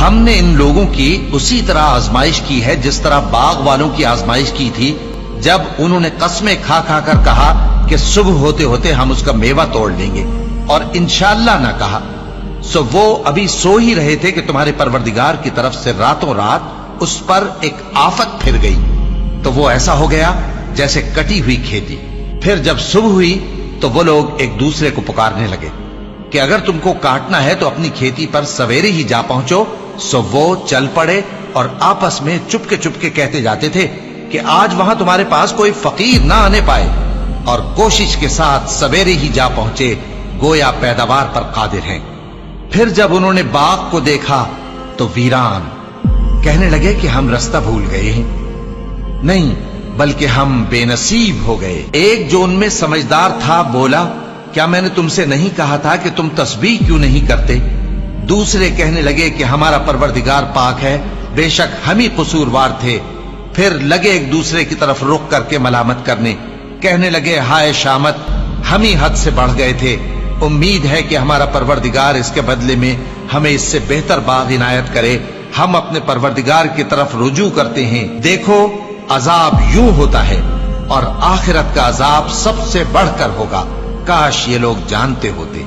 ہم نے ان لوگوں کی اسی طرح آزمائش کی ہے جس طرح باغ والوں کی آزمائش کی تھی جب انہوں نے قسمیں کھا کھا کر کہا کہ صبح ہوتے ہوتے ہم اس کا میوہ توڑ لیں گے اور انشاءاللہ نہ کہا. سو وہ ابھی سو ہی رہے تھے کہ تمہارے پروردگار کی طرف سے راتوں رات اس پر ایک آفت پھر گئی تو وہ ایسا ہو گیا جیسے کٹی ہوئی کھیتی. پھر جب صبح ہوئی تو وہ لوگ ایک دوسرے کو پکارنے لگے کہ اگر تم کو کاٹنا ہے تو اپنی کھیتی پر سویرے ہی جا پہنچو. سو وہ چل پڑے اور آپس میں چپ کے کہتے جاتے تھے کہ آج وہاں تمہارے پاس کوئی فقیر نہ آنے پائے، اور کوشش کے ساتھ سویرے ہی جا پہنچے گویا پیداوار پر قادر ہیں. پھر جب انہوں نے باغ کو دیکھا تو ویران، کہنے لگے کہ ہم رستہ بھول گئے ہیں. نہیں بلکہ ہم بے نصیب ہو گئے. ایک جو ان میں سمجھدار تھا بولا، کیا میں نے تم سے نہیں کہا تھا کہ تم تسبیح کیوں نہیں کرتے؟ دوسرے کہنے لگے کہ ہمارا پروردگار پاک ہے، بے شک ہم ہی قصوروار تھے. پھر لگے ایک دوسرے کی طرف رخ کر کے ملامت کرنے، کہنے لگے ہائے شامت، ہم ہی حد سے بڑھ گئے تھے. امید ہے کہ ہمارا پروردگار اس کے بدلے میں ہمیں اس سے بہتر باغ عنایت کرے. ہم اپنے پروردگار کی طرف رجوع کرتے ہیں. دیکھو عذاب یوں ہوتا ہے اور آخرت کا عذاب سب سے بڑھ کر ہوگا. کاش یہ لوگ جانتے ہوتے.